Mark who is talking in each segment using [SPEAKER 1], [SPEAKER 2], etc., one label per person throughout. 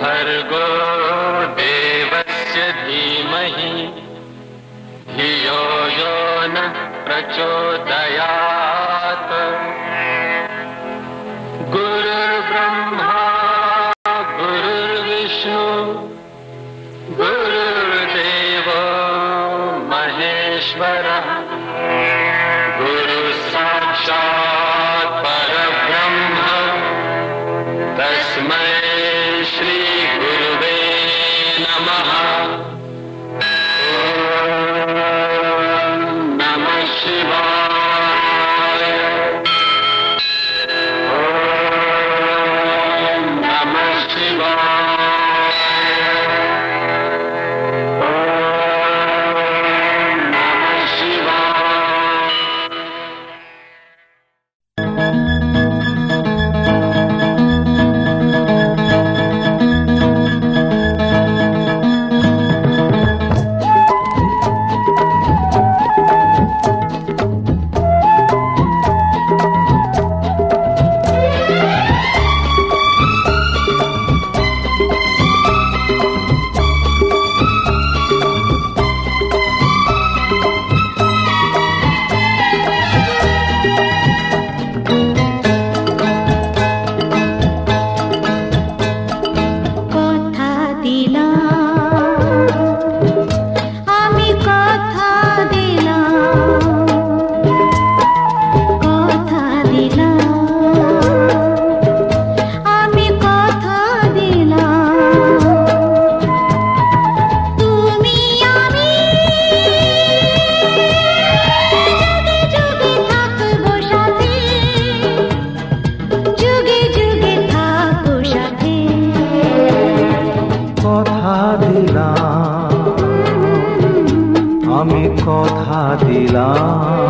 [SPEAKER 1] भर्गो देवस्य धीमहि धियो यो नः प्रचोदयात्। गुरुर्ब्रह्मा गुरुर्विष्णु गुरुर्देवो महेश्वरः गुरुः साक्षात् परब्रह्म तस्मै श्री गुरुवे नमः। ओम नमः शिवाय। ओम नमः शिवाय। ओम नमः शिवाय।
[SPEAKER 2] আমি কথা দিলাম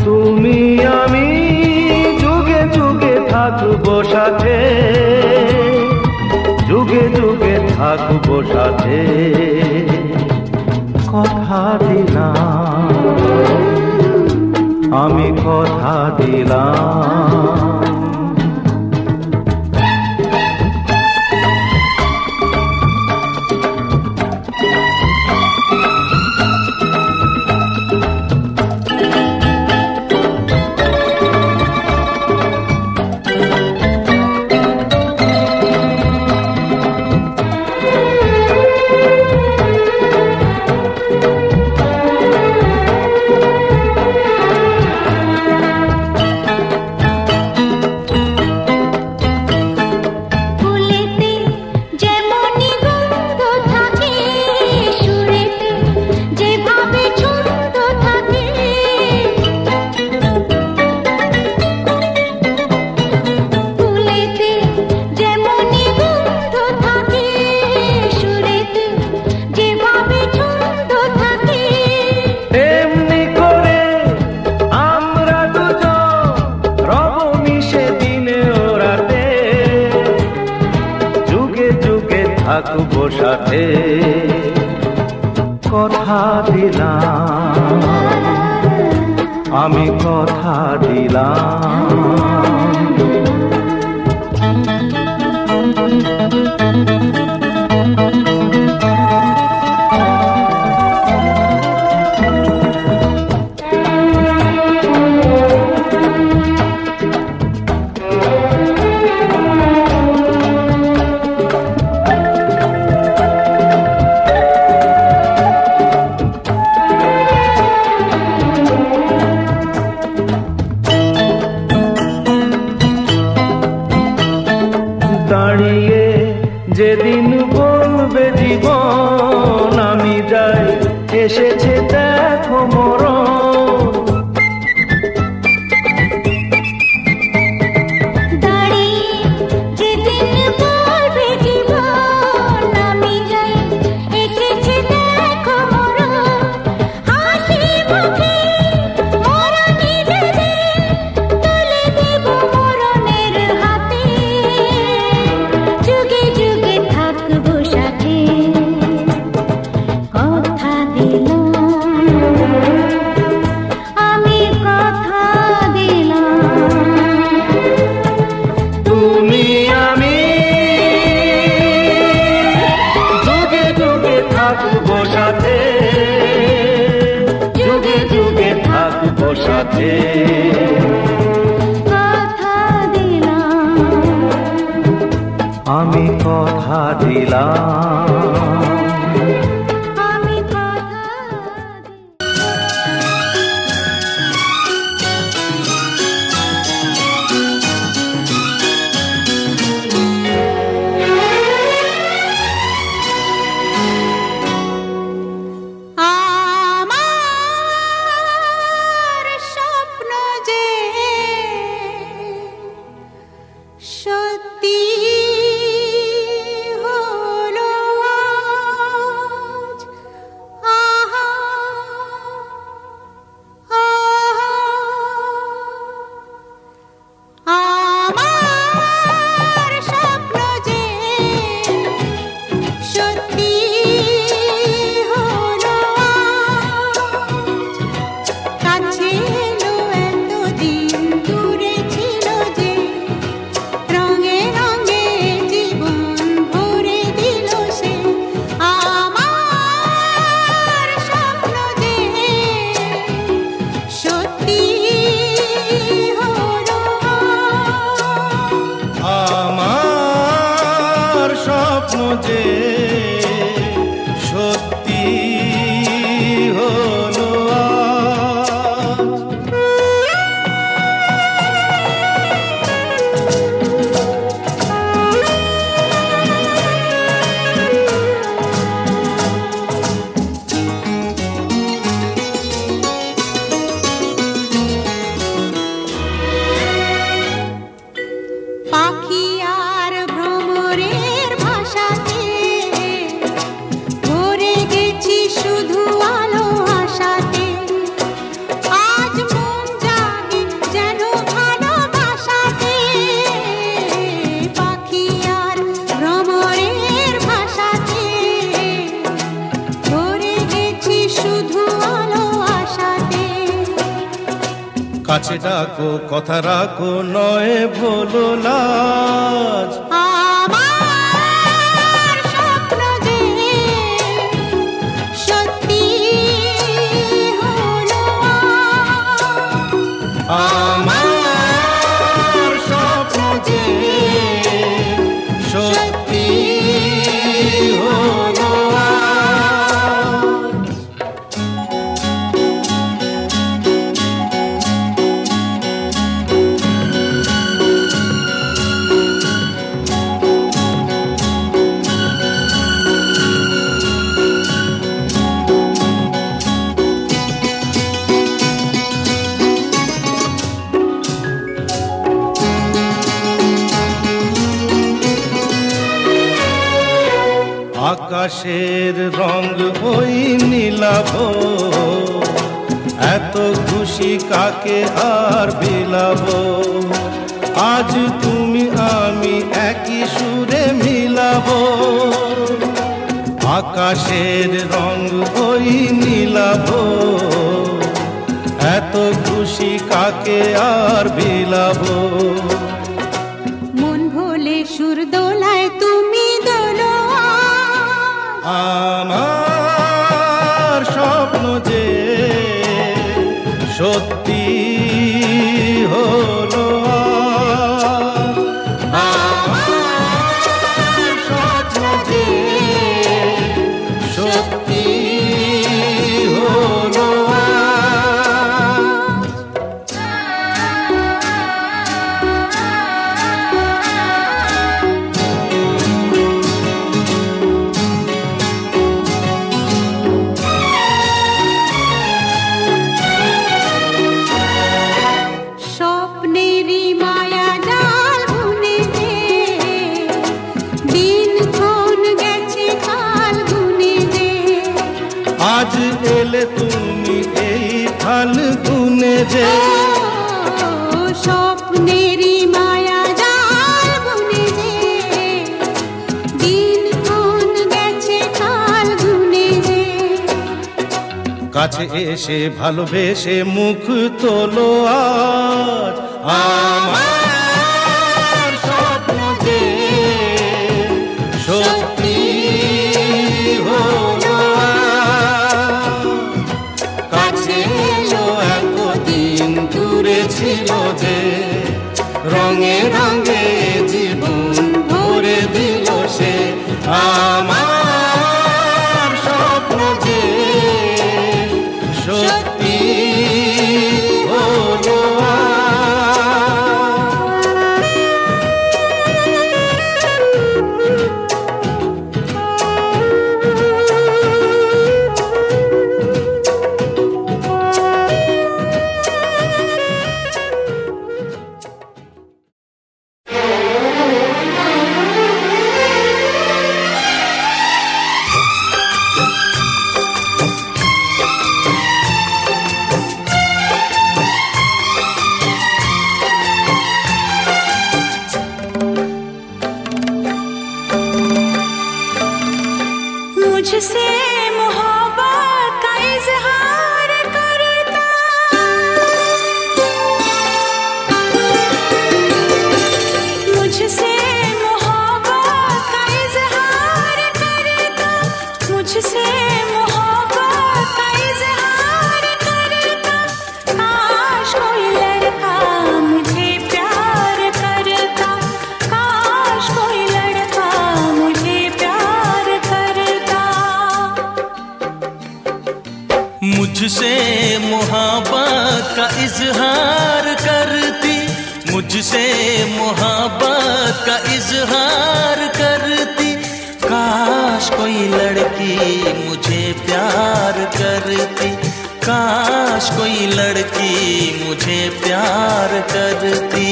[SPEAKER 2] তুমি আমি যুগে যুগে থাকবো সাথে, যুগে যুগে থাকবো সাথে। কথা দিলাম আমি কথা দিলাম। থাকবো সাথে, কথা দিলাম আমি কথা দিলাম। দাঁড়িয়ে যেদিন বলবে জীবন আমি যাই, এসেছে দেখো মরণ। যে
[SPEAKER 3] কথা দিলাম,
[SPEAKER 2] আমি কথা দিলাম।
[SPEAKER 3] আমি কথা আমার স্বপ্ন যে সত্যি হলো আজ। আহা, আহা, আমার স্বপ্ন যে সত্যি হলো আজ। কাছে এলো এতদিন, দূরে ছিল যে, রঙে রঙে জীবন ভরে দিল সে। আমার স্বপ্ন যে সত্যি হলো আজ।
[SPEAKER 2] আমার স্বপ্ন যে সত্যি হলো আজ।
[SPEAKER 3] পাখি আর ভ্রমরের ভাষাতে ভরে গেছি শুধু আলো আশাতে। আজ মন জাগে যেন ভালোবাসাতে। পাখি আর ভ্রমরের ভাষাতে ভরে গেছি শুধু আলো আশাতে।
[SPEAKER 2] কাছে ডাকো, কথা রাখো, নয় ভোলো লাজ।
[SPEAKER 3] আমার স্বপ্ন যে সত্যি হলো আজ।
[SPEAKER 2] আমার স্বপ্ন যে সত্যি হলো আজ। আকাশের রং ওই নীলাভ, এত খুশি কাকে আর বিলাব। আজ তুমি আমি একই সুরে মিলাব। আকাশের রং ওই নীলাভ, এত খুশি কাকে আর বিলাব।
[SPEAKER 3] মন ভোলে সুর দোলায় তুমি দোলো আজ।
[SPEAKER 2] আমার স্বপ্ন যে সত্যি হলো আজ। আমার স্বপ্ন যে সত্যি হলো আজ।
[SPEAKER 3] স্বপ্নেরই মায়া জাল বুনে যে, দিনক্ষণ গেছে কাল গুনে যে।
[SPEAKER 2] আজ এলে তুমি এই ফাল্গুনে যে,
[SPEAKER 3] ও স্বপ্নেরই মায়া জাল বুনে যে, দিনক্ষণ গেছে কাল গুনে যে।
[SPEAKER 2] কাছে এসে ভালোবেসে মুখ তোলো আজ। আমার স্বপ্ন যে সত্যি হলো আজ। কাছে এলো এতদিন
[SPEAKER 3] मुझसे मोहब्बत का इजहार करता, मुझसे मोहब्बत का इजहार करता, मुझसे मोहब्बत का इजहार करता। काश कोई लड़का मुझे प्यार करता, काश कोई लड़का मुझे प्यार करता।
[SPEAKER 2] मुझसे मोहब्बत का इजहार करती, मुझसे मोहब्बत का इजहार करती। काश कोई लड़की मुझे प्यार करती, काश कोई लड़की मुझे प्यार करती।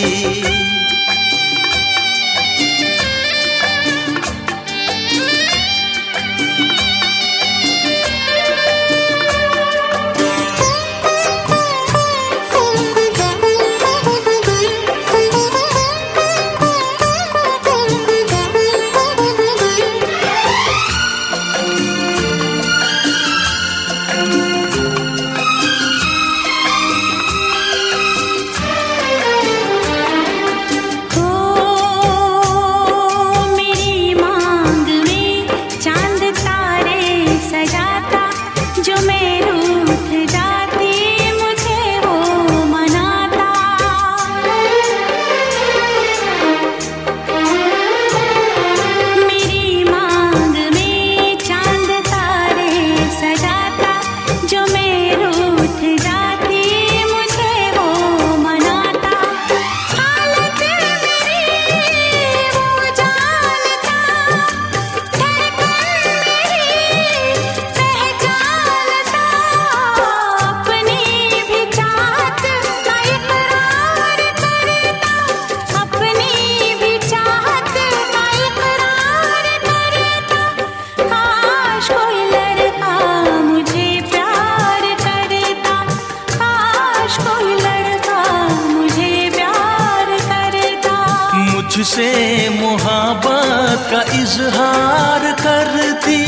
[SPEAKER 2] मुझसे मोहब्बत का इजहार करती,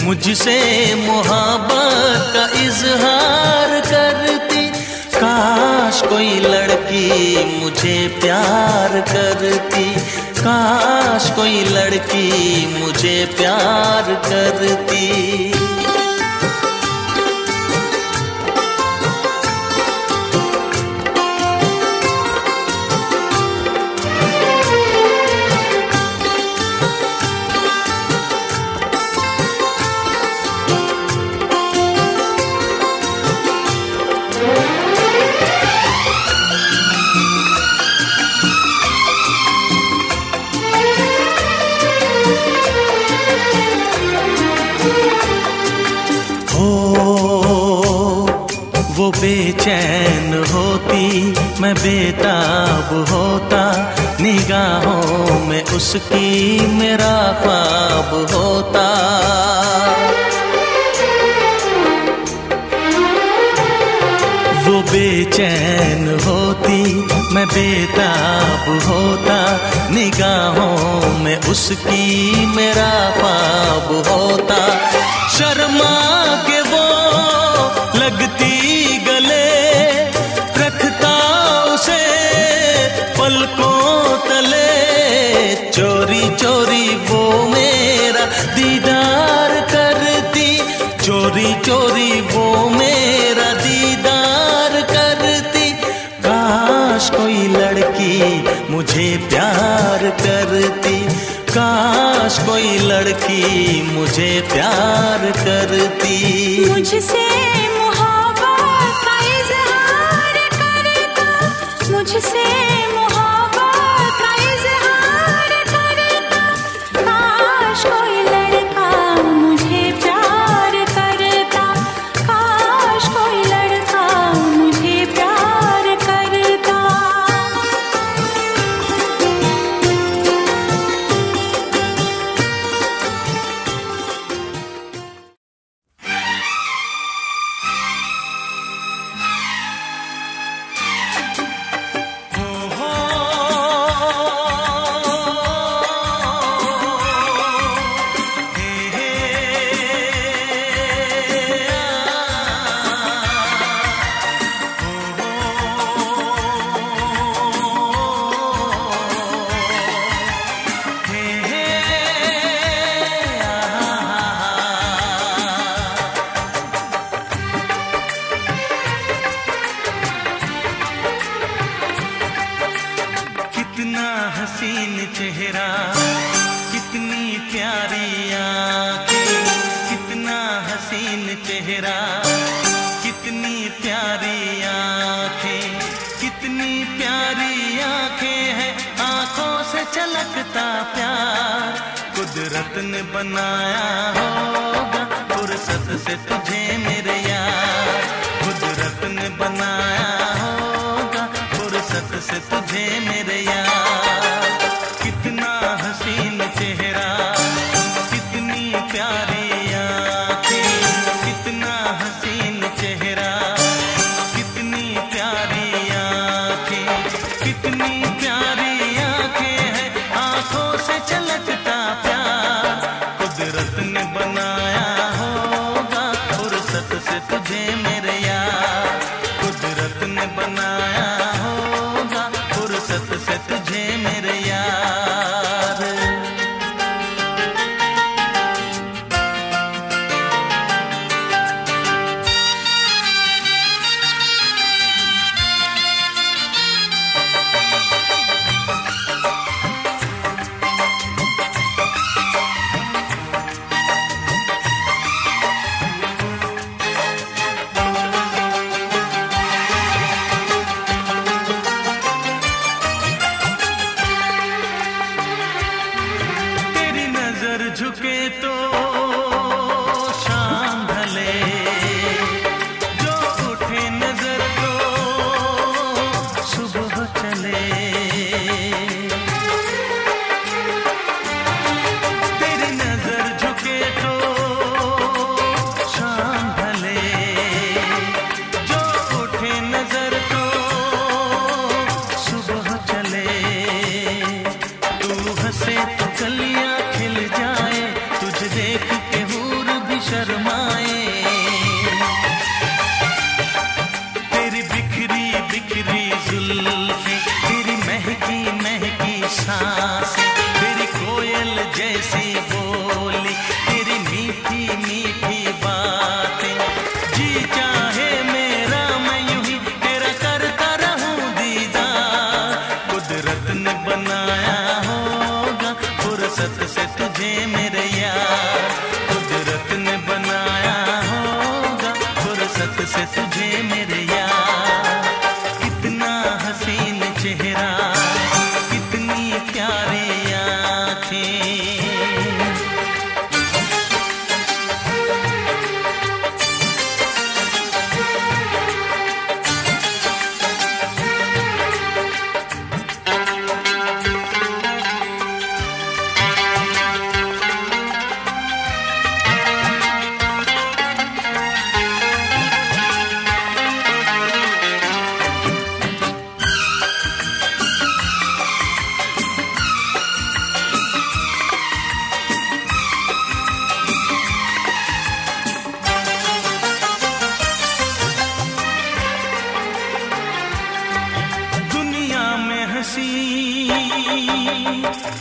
[SPEAKER 2] मुझसे मोहब्बत का इजहार करती। काश कोई लड़की मुझे प्यार करती, काश कोई लड़की मुझे प्यार करती। वो बेचैन होती, मैं बेताब होता, निगाहों में उसकी मेरा ख्वाब होता। वो बेचैन होती, मैं बेताब होता, निगाहों में उसकी मेरा ख्वाब होता। शर्मा के वो लगती गले, रखता उसे पलकों तले। चोरी चोरी वो मेरा दीदार करती, चोरी चोरी वो मेरा दीदार करती। काश कोई लड़की मुझे प्यार करती, काश कोई लड़की मुझे प्यार करती।
[SPEAKER 3] मुझसे मोहब्बत का इजहार करता, मुझसे मोहब्बत का इजहार करता। काश कोई लड़का मुझे प्यार करता, काश कोई लड़का मुझे प्यार करता।
[SPEAKER 2] ओ हसीन चेहरा, कितनी प्यारी आंखें, कितना हसीन चेहरा, कितनी प्यारी आंखें, कितनी प्यारी आंखें हैं, आंखों से छलकता प्यार। कुदरत ने बनाया होगा फुर्सत से तुझे मेरे यार, कुदरत ने बनाया होगा फुर्सत से तुझे मेरे यार। कितना हसीन चेहरा, कितनी प्यारी आंखें, कितना हसीन चेहरा, कितनी प्यारी आंखें, कितनी प्यारी आंखें हैं, आंखों से छलकता प्यार। कुदरत ने बनाया होगा फुर्सत से तुझे मेरे यार, कुदरत ने बनाया होगा फुर्सत से तुझे मेरे यार। झुके तो शाम ढले, जो उठे नजर तो सुबह चले। तेरी नजर झुके तो शाम ढले, जो उठे नजर तो सुबह चले। तू हंसे तो कलियां खिल जाए, तुझे देख के हूर भी शर्माए। तेरी बिखरी बिखरी जुल्फें, तेरी महकी महकी सांसें, तेरी कोयल जैसी बोली, तेरी मीठी मीठी बातें। जी चाहे मेरा मैं यूं ही तेरा करता रहूं दीदार। कुदरत ने बनाया होगा फुर्सत से तुझे मेरे यार, कुदरत ने बनाया होगा फुर्सत से तुझे मेरे यार। कितना हसीन चेहरा, कितनी प्यारी आंखें।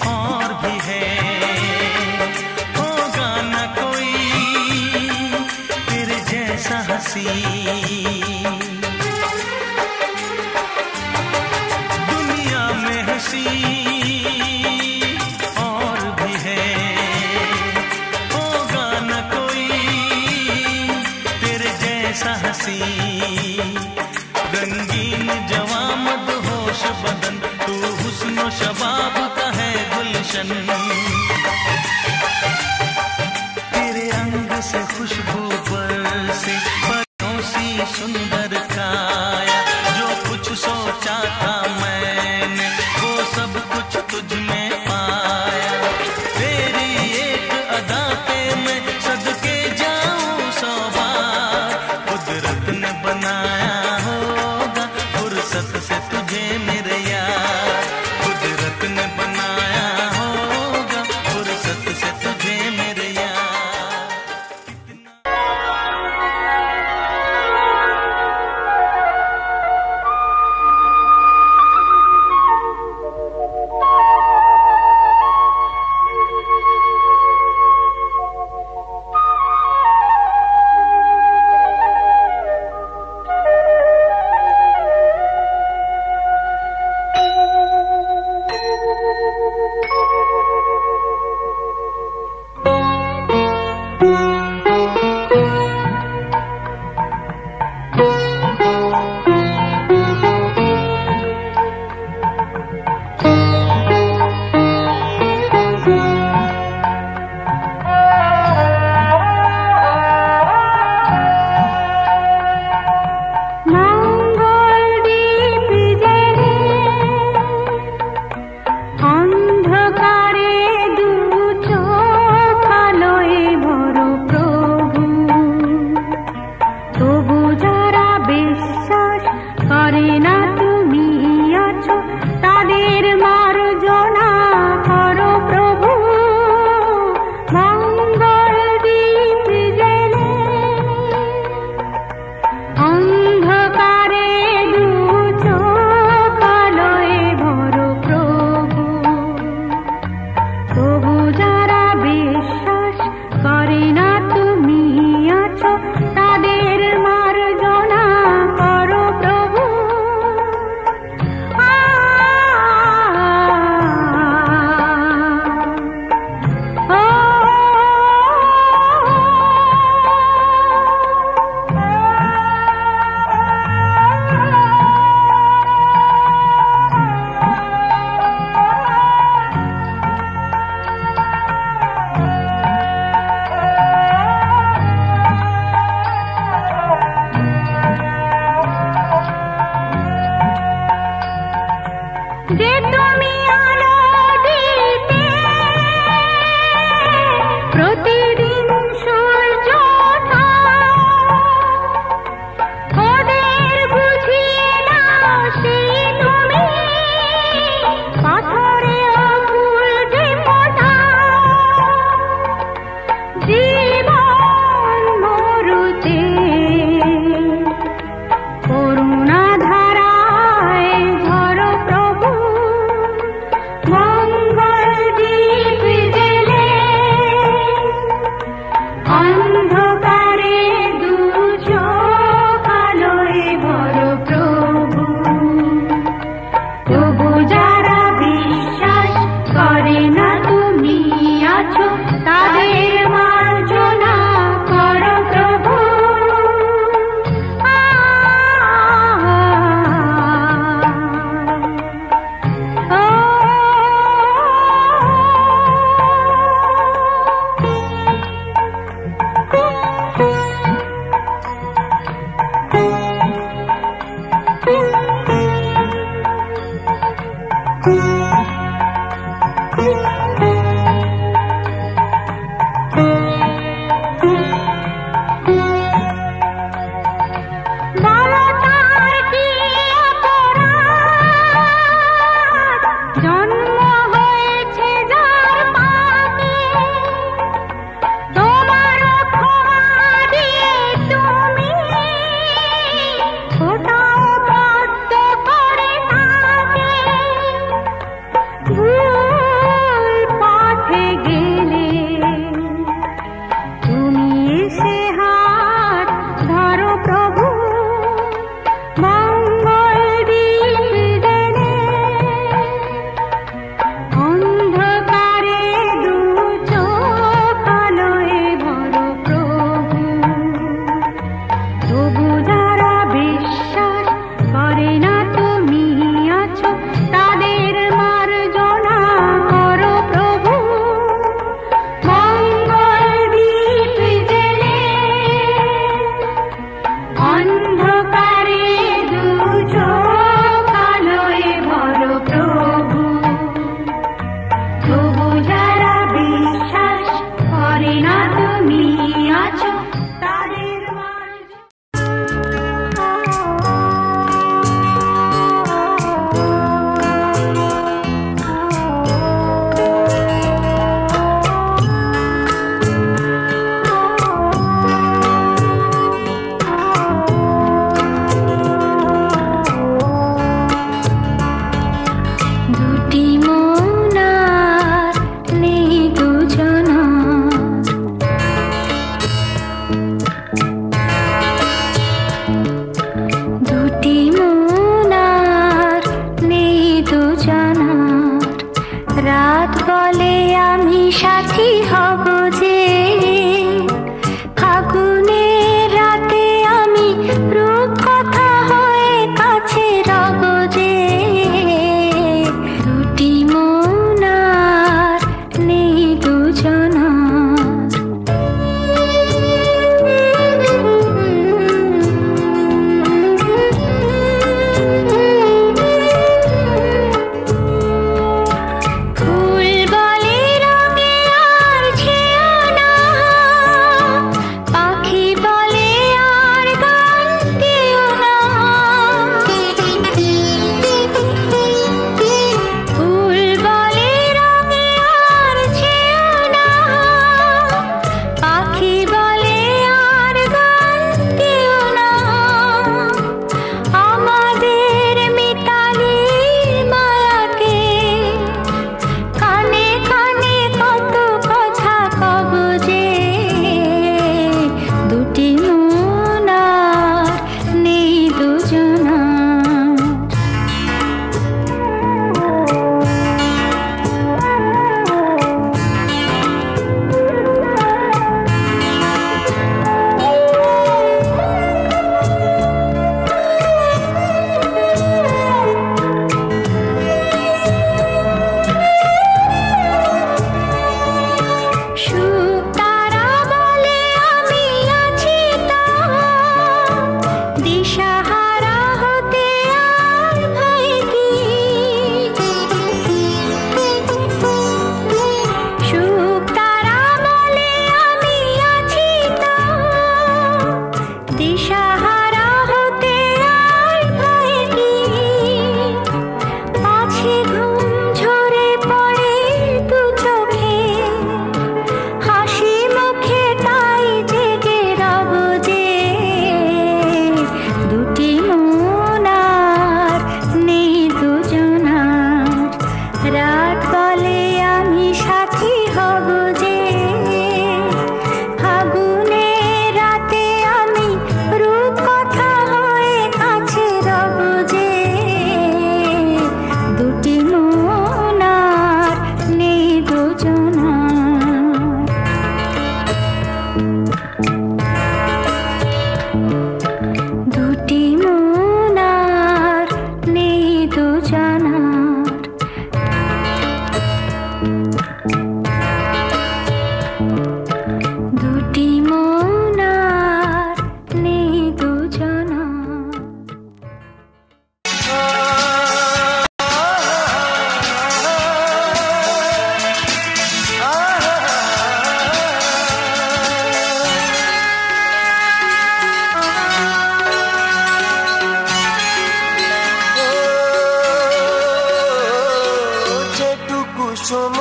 [SPEAKER 2] और भी है, होगा न कोई तेरे जैसा हंसी। दुनिया में हंसी और भी है, होगा न कोई तेरे जैसा हंसी। रंगीन जवां मदहोश बदन, तू हुस्न शबाब का है गुलशन। तेरे अंग से खुशबू बरसे, परों सी सुंदर काया। जो कुछ सोचा था मैंने वो सब कुछ तुझ में पाया। तेरी एक अदा पे मैं सदके जाऊं 100 बार। कुदरत ने बनाया होगा फुर्सत से तुझे मेरे यार, कुदरत ने बनाया होगा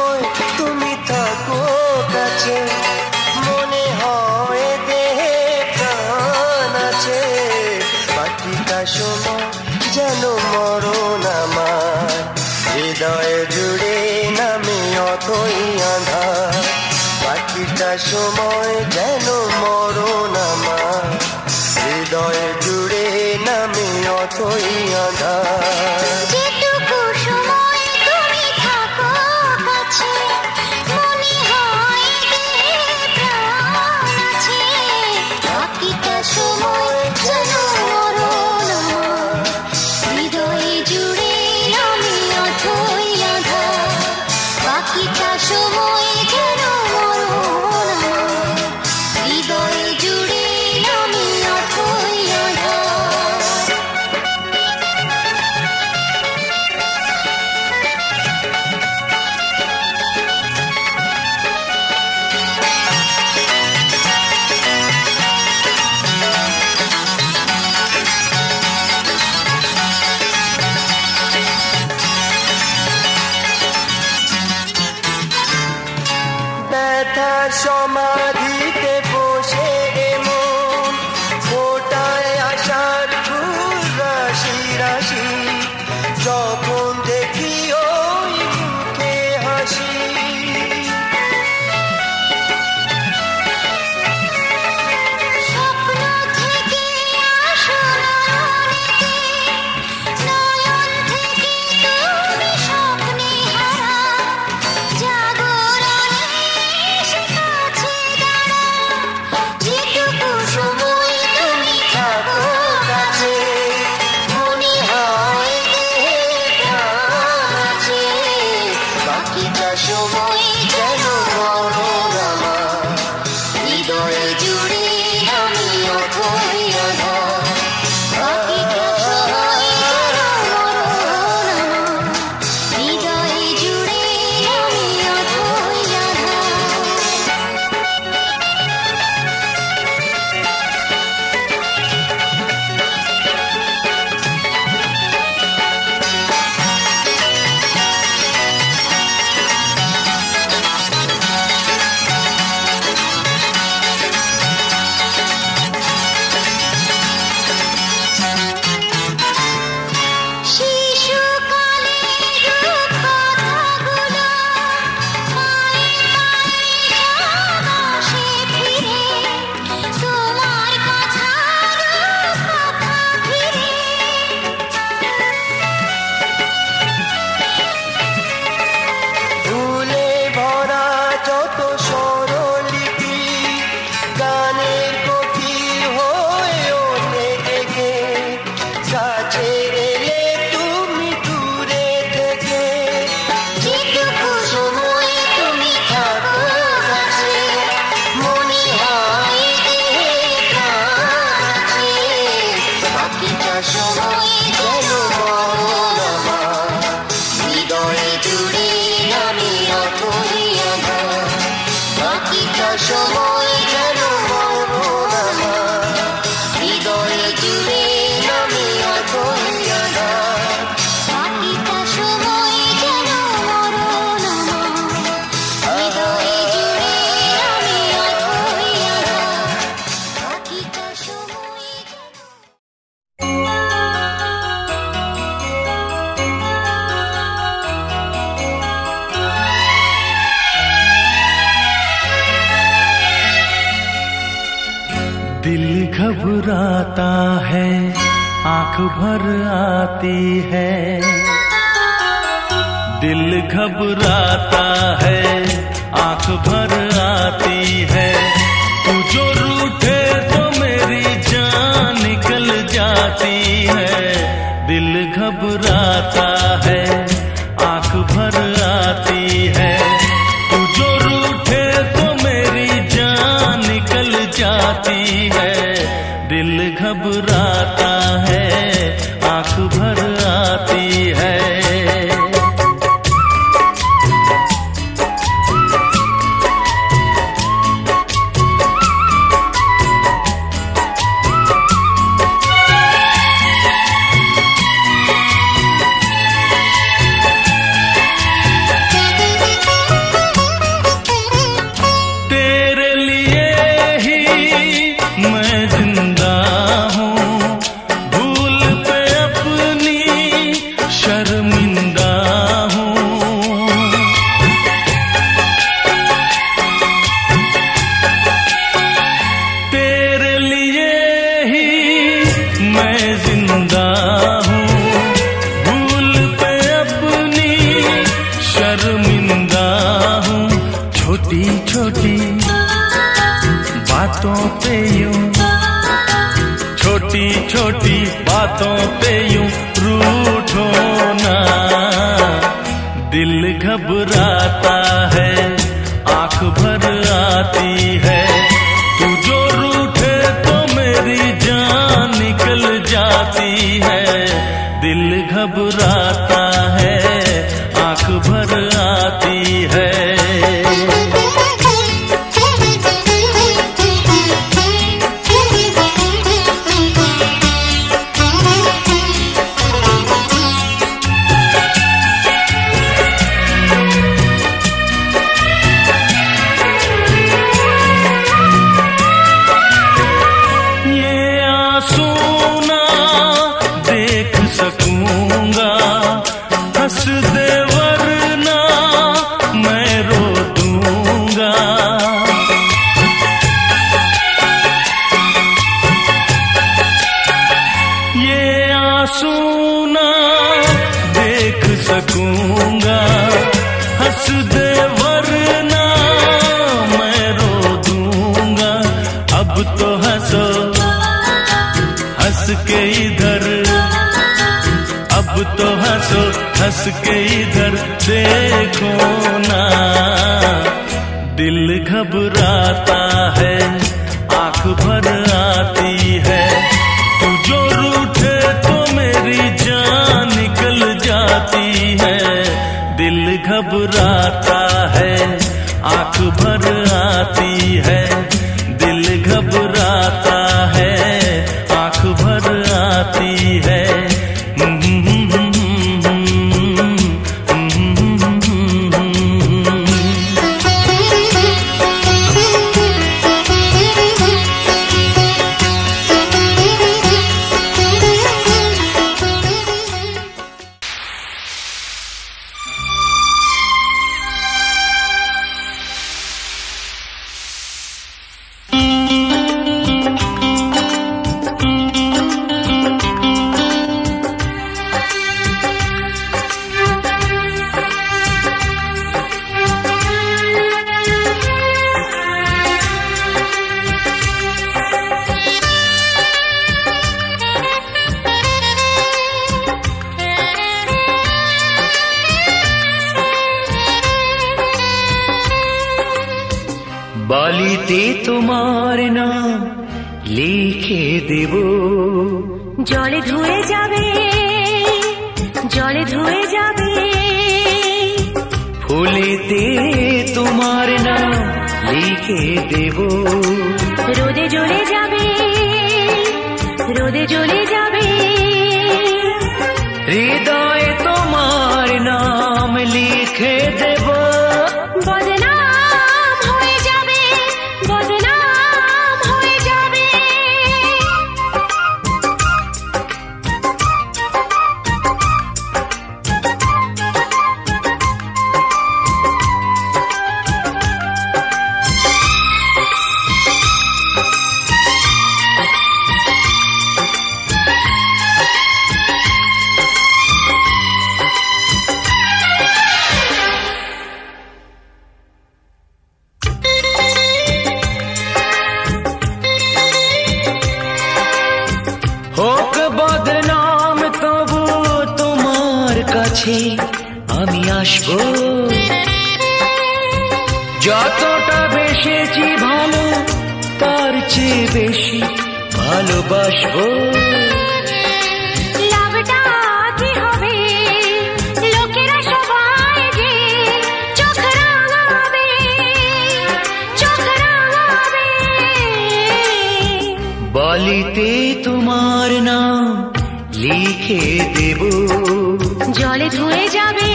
[SPEAKER 4] সময় তুমি থাকো কাছে, মনে হয় দেহে প্রাণ আছে। বাকিটা সময় যেন মরণ আমার, হৃদয়ে জুড়ে নামে অথই আঁধার। বাকিটা সময় যেন মরণ আমার, হৃদয়ে জুড়ে নামে অথই আঁধার।
[SPEAKER 3] যেটুকু সময় তুমি থাকো কাছে, মনে হয় দেহে প্রাণ আছে। বাকিটা সময় যেন মরণ আমার, হৃদয়ে জুড়ে আমি অথই আঁধার। বাকিটা সময় যেন মরণ আমার, হৃদয়ে জুড়ে আমি অথই আঁধার।
[SPEAKER 4] ব্যথার সমাধিতে বসে এমন ফোটায় আশার ফুল রাশি রাশি। যখন দেখি ওই মুখে হাসি,
[SPEAKER 3] স্বপ্ন থেকে আসো নয়নেতে, নয়ন থেকে তুমি স্বপ্নে হারা। জাগরণে এসে কাছে দাঁড়াও, যেটুকু সময় তুমি
[SPEAKER 4] থাকো কাছে, মনে হয় দেহে প্রাণ আছে। বাকিটা সময় যেন মরণ আমার, হৃদয়ে জুড়ে আমি অথই আঁধার।
[SPEAKER 3] বাকিটা সময় যেন মরণ আমার, হৃদয়ে জুড়ে আমি অথই আঁধার। শিশুকালের কথাগুলো পায়ে পায়ে সব আসে ফিরে, তোমার কথার কথা ফিরে।
[SPEAKER 4] ফুলে ভরা যত স্বরলিপি, গানের গভীর হয়ে ওঠে দেখে। কাছে এলে তুমি দূরে থেকে,
[SPEAKER 3] যেটুকু সময় তুমি থাকো কাছে,
[SPEAKER 4] মনে হয় দেহে প্রাণ আছে। বাকিটা সময় যেন মরণ আমার, হৃদয়ে জুড়ে আমি অথই আঁধার। বাকিটা সময় যেন মরণ আমার, হৃদয়ে জুড়ে আমি অথই আঁধার।
[SPEAKER 3] বাকিটা সময় যেন মরণ আমার, হৃদয়ে জুড়ে আমি অথই আঁধার। বাকিটা সময় যেন
[SPEAKER 2] दिल घबराता है, आंख भर आती है। दिल घबराता है, आंख भर आती है। तू जो रूठे तो मेरी जान निकल जाती है। दिल घबराता है, आंख भर आती है। तू जो रूठे तो मेरी जान निकल जाती है। दिल घबराता है, आंख भर आती है। छोटी बातों पे यूं, छोटी छोटी बातों पे यूं रूठो ना। दिल घबराता है, आंख भर आती है, तू जो रूठे तो मेरी जान निकल जाती है। दिल घबराता है, आंख भर आती है। हंस दे वरना मैं रो दूंगा। ये आंसू ना देख सकूंगा, हंस दे वरना मैं रो दूंगा। अब तो हंसो हंस के इधर, अब तो हंसो हंस के इधर देखो ना। दिल घबराता है, आंख भर आती है, तू जो रूठे तो मेरी जान निकल जाती है। दिल घबराता है, आंख भर आती है, दिल घबराता है, आंख भर आती है।
[SPEAKER 5] বালিতে তোমার নাম লিখে দেব,
[SPEAKER 3] জলে ধুয়ে যাবে, জলে ধুয়ে যাবে।
[SPEAKER 5] ফুলেতে তোমার নাম লিখে দেব,
[SPEAKER 3] রোদে জ্বলে যাবে, রোদে জ্বলে যাবে।
[SPEAKER 5] হৃদয়ে তোমার নাম লিখে দেব,
[SPEAKER 3] বদনাম হয়ে যাবে, বদনাম হয়ে যাবে।
[SPEAKER 5] হোক বদনাম তবু তোমার কাছে আমি আসবো। যতটা বেশেছি ভালো তার চেয়ে বেশি ভালোবাসবো।
[SPEAKER 3] লাভটা কি হবে, লোকেরা সবাই যে চোখ রাঙাবে, চোখ রাঙাবে।
[SPEAKER 5] বালিতে তোমার নাম লিখে দেব,
[SPEAKER 3] জলে ধুয়ে যাবে,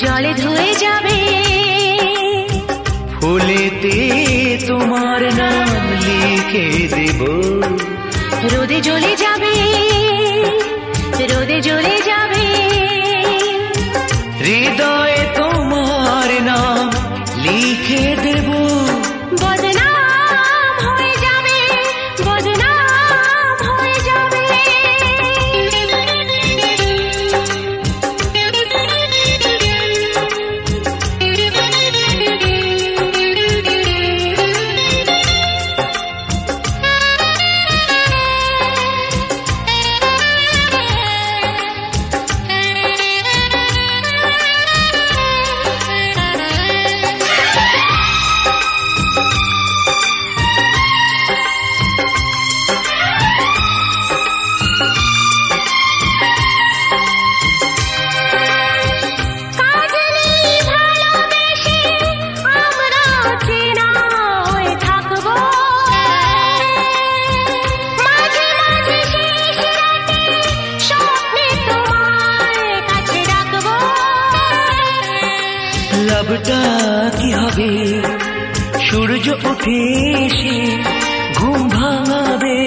[SPEAKER 3] জলে ধুয়ে যাবে।
[SPEAKER 5] ফুলেতে তোমার নাম লিখে দেব,
[SPEAKER 3] রোদে জ্বলে যাবে, রোদে জ্বলে যাবে।
[SPEAKER 5] হৃদয়ে তোমার নাম লিখে দেব,
[SPEAKER 3] বদনাম হয়ে যাবে, বদনাম হয়ে যাবে।
[SPEAKER 5] কি হবে সূর্য উঠে এসে ঘুম ভাঙাবে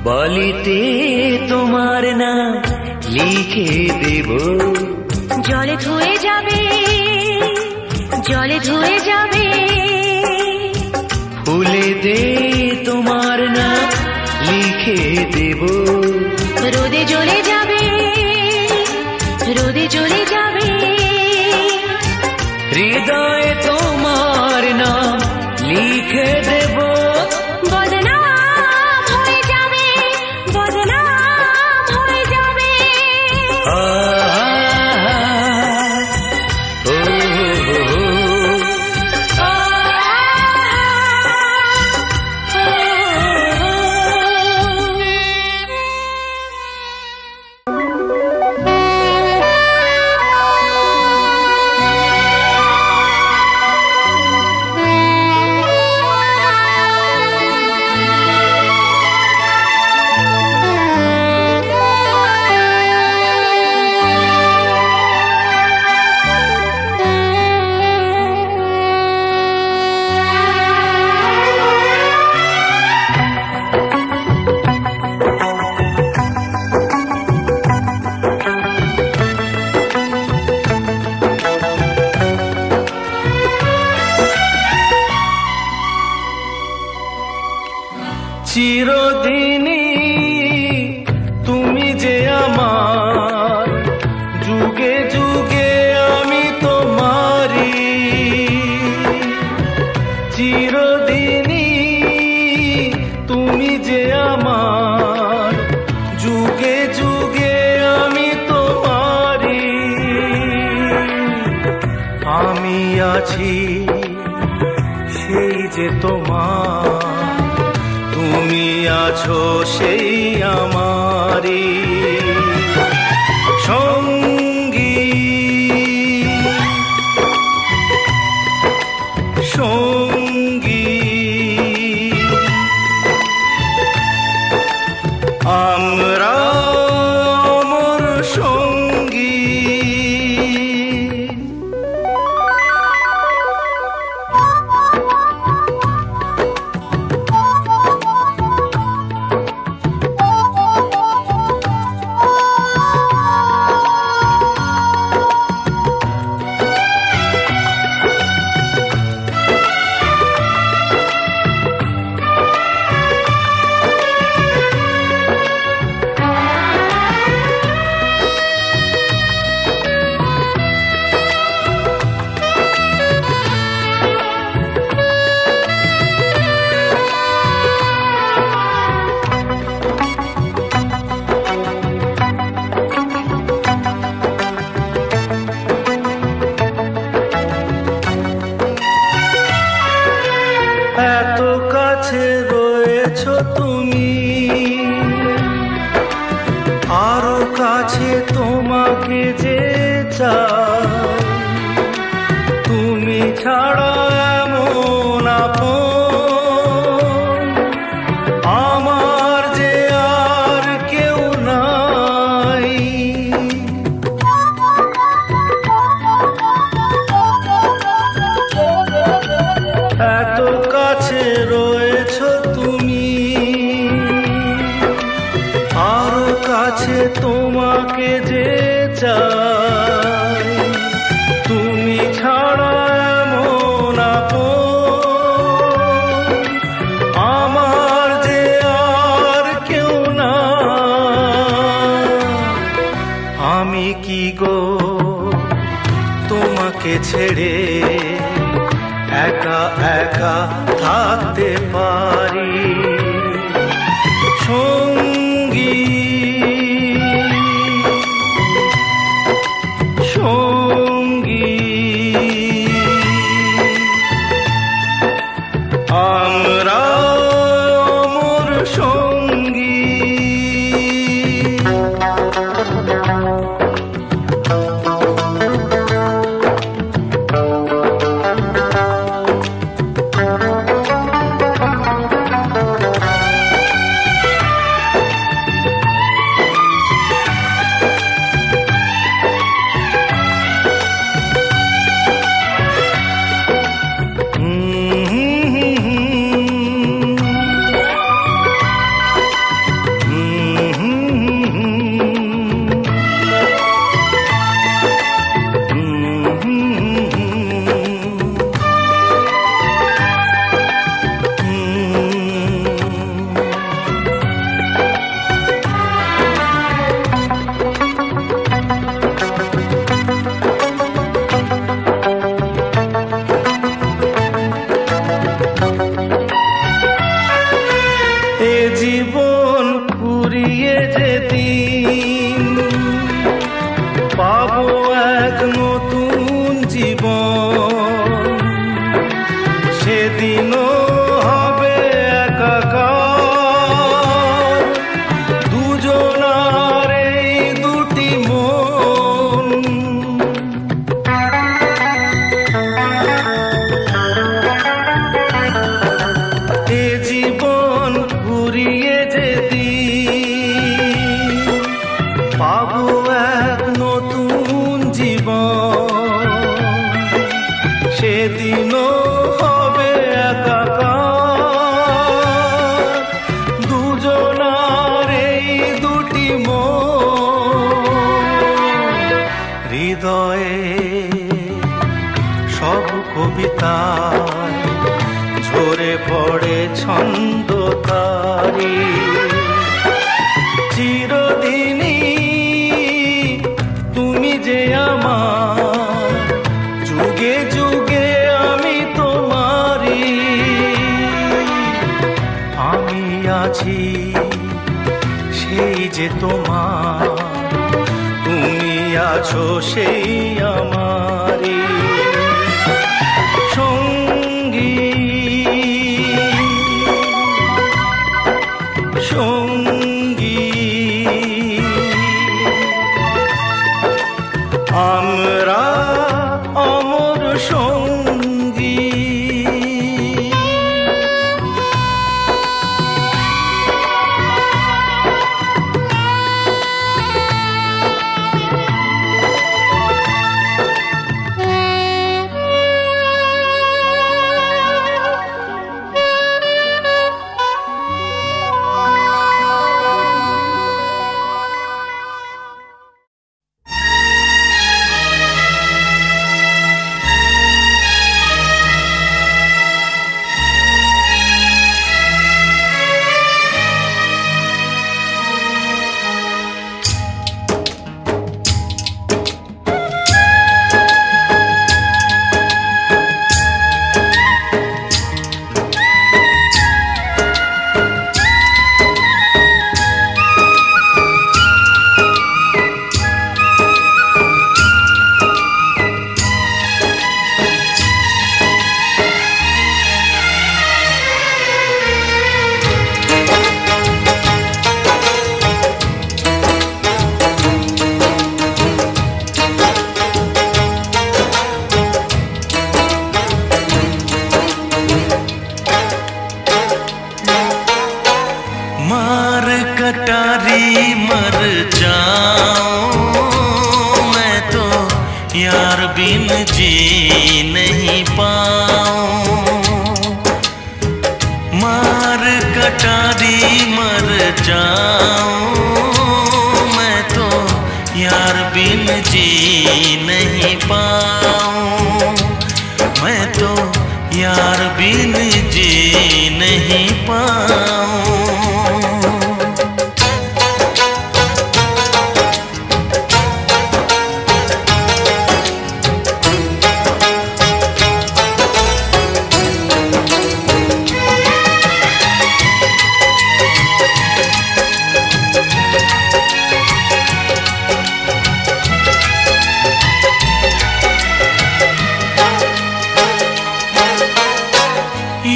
[SPEAKER 5] বলিতে তোমার নাম লিখে দেব
[SPEAKER 3] জলে ধুয়ে যাবে
[SPEAKER 5] ফুলেতে তোমার নাম লিখে দেব
[SPEAKER 3] রোদে জ্বলে যাবে
[SPEAKER 5] হৃদয়ে তোমার নাম লিখে দেব
[SPEAKER 3] বদনাম হয়ে যাবে
[SPEAKER 2] চিরদিনই তুমি যে আমার, যুগে যুগে আমি তোমারি। চিরদিনই তুমি যে আমার, যুগে যুগে আমি তোমারি। আমি আছি সেই যে তোমার, তুমি আছো সেই আমারি সঙ্গী। সঙ্গী আমরা অমর সঙ্গী। এত কাছে রয়েছো তুমি, আরো কাছে তোমাকে যে চাই। তুমি ছাড়া এমন আপন আমার যে আর কেউ নাই। এত কাছে রয়েছো তুমি, আরো কাছে তোমাকে যে চাই। তুমি ছাড়া এমন আপন আমার যে আর কেউ না। আমি কি গো তোমাকে ছেড়ে একা একা থাকতে পারি সঙ্গী। সঙ্গী আমরা অমর সঙ্গী। হৃদয়ে সব কবিতায় ঝরে পড়ে ছন্দ তারি। চিরদিনই তুমি যে আমার, যুগে যুগে আমি তোমারি। আমি আছি সেই যে তোমার, তুমি আছো সেই আমারি সঙ্গী সঙ্গী। আমরা অমর সঙ্গী।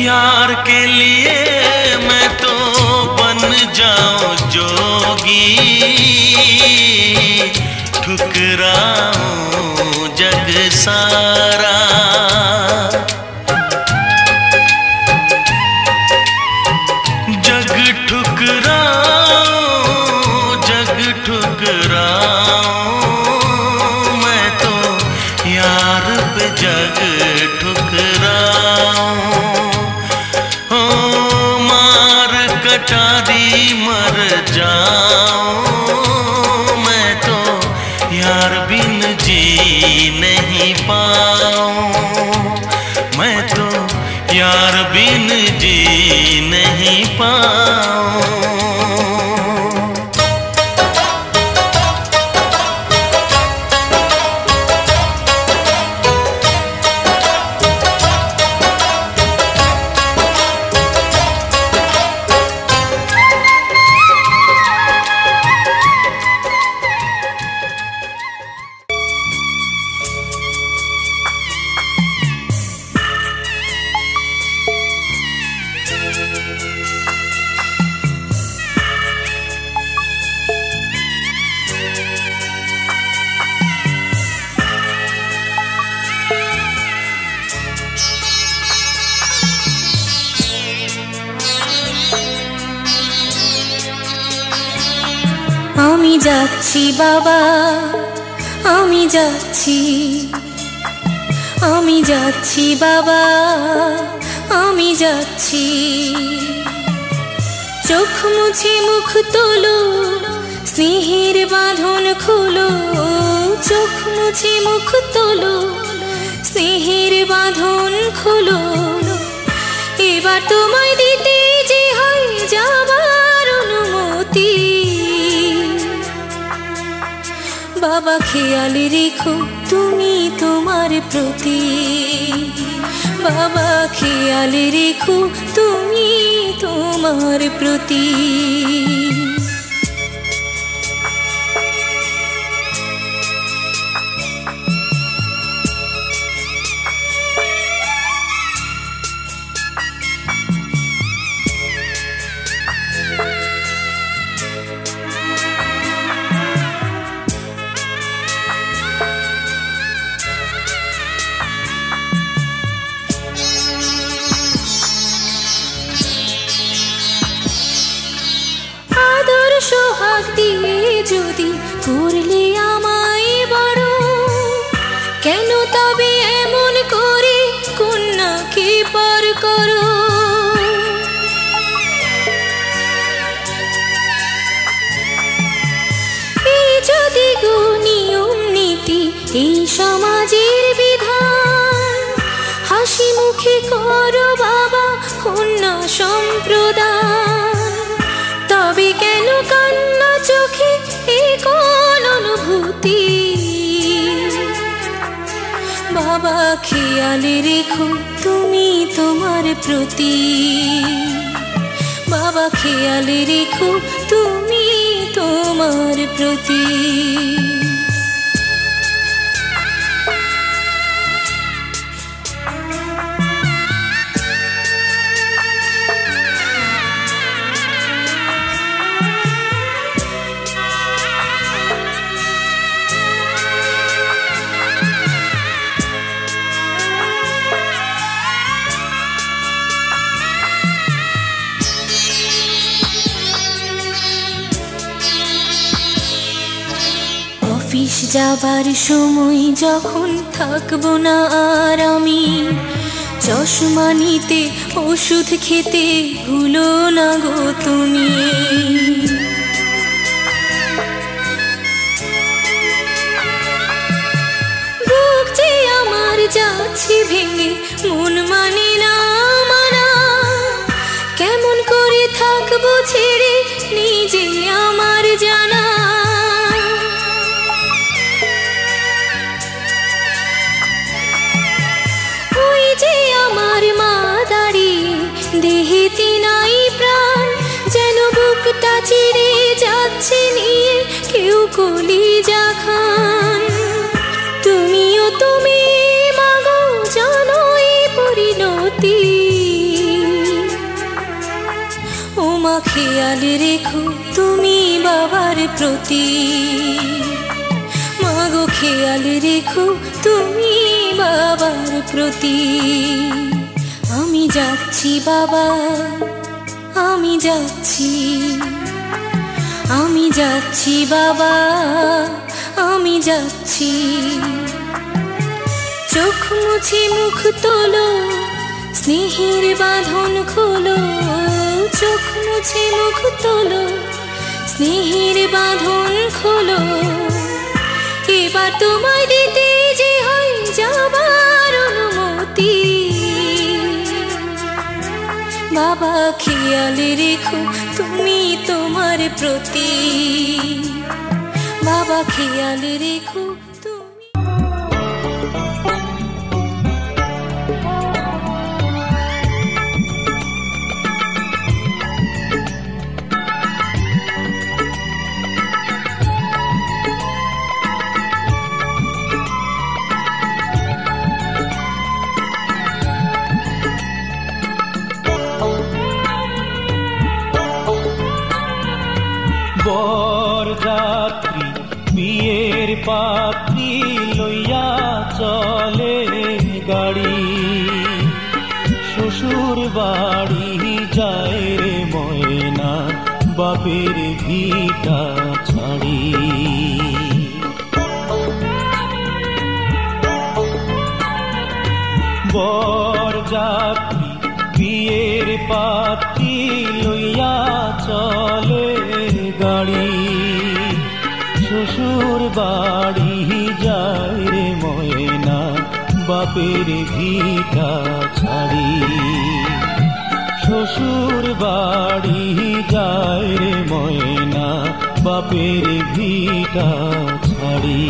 [SPEAKER 2] यार के लिए मैं तो बन जाऊं जोगी, ठुकराऊं जग सारा। जग ठुकराऊं जग ठुकराऊं, मैं तो यार पे जग ठुकराऊं। कटारी मर जाऊं मैं तो यार बिन जी नहीं पाऊं। मैं तो यार बिन जी नहीं पाऊं।
[SPEAKER 3] আমি যাচ্ছি বাবা, আমি যাচ্ছি, আমি যাচ্ছি বাবা, আমি যাচ্ছি। চোখ মুছে মুখ তোলো, স্নেহের বাঁধন খোলো। চোখ মুছে মুখ তোলো, স্নেহের বাঁধন খোলো, এবার তোমায় দিতে যে হয় যাবার অনুমতি। বাবা খেয়াল রেখো তুমি তোমার প্রতি, বাবা খেয়াল রেখো তুমি তোমার প্রতি। সোহাগ দিয়ে যদি করলে আমায় বড়, কেন তবে এমন করে কন্যাকে পর করো? এই যদি গো নিয়ম নীতি, এই সমাজের বিধান, হাসি মুখে করো বাবা কন্যা সম্প্রদান, তবে কেন কান্না চোখে এই কোন অনুভূতি? বাবা খেয়াল রেখো তুমি তোমার প্রতি, বাবা খেয়াল রেখো তুমি তোমার প্রতি। অফিস যাবার সময় যখন থাকবো না আর আমি, চশমা নিতে ওষুধ খেতে ভুলো না গো তুমি। বুক যে আমার যাচ্ছে ভেঙে, মন মানে না মানা, কেমন করে থাকবো ছেড়ে নিজে আমার জানা। দেহেতে নাই প্রাণ, যেন বুকটা চিরে যাচ্ছে নিয়ে কেউ কলিজা খান। তুমিও তুমি মাগো জানো এই পরিণতি, ও মা খেয়াল রেখো তুমি বাবার প্রতি, মাগো খেয়াল রেখো তুমি বাবার প্রতি। আমি যাচ্ছি বাবা, আমি যাচ্ছি, আমি যাচ্ছি বাবা, আমি যাচ্ছি। চোখ মুছে মুখ তোলো, স্নেহের বাঁধন খোলো, চোখ মুছে মুখ তোলো, স্নেহের বাঁধন খোলো, এবার তোমায় দিতে যে হয় যাবার অনুমতি। বাবা খেয়াল রেখো তুমি তোমার প্রতি, বাবা খেয়াল রেখো তুমি।
[SPEAKER 2] বরযাত্রী বিয়ের পাত্রী লইয়া চলে গাড়ি, শ্বশুর বাড়ি যায় রে ময়না বাপের ভিটা ছাড়ি। বরযাত্রী বিয়ের পাত্রী লইয়া চলে গাড়ি, শ্বশুর বাড়ি যায়
[SPEAKER 6] বাপের ভিটা ছাড়ি। শ্বশুর বাড়ি যায় রে ময়না বাপের ভিটা ছাড়ি।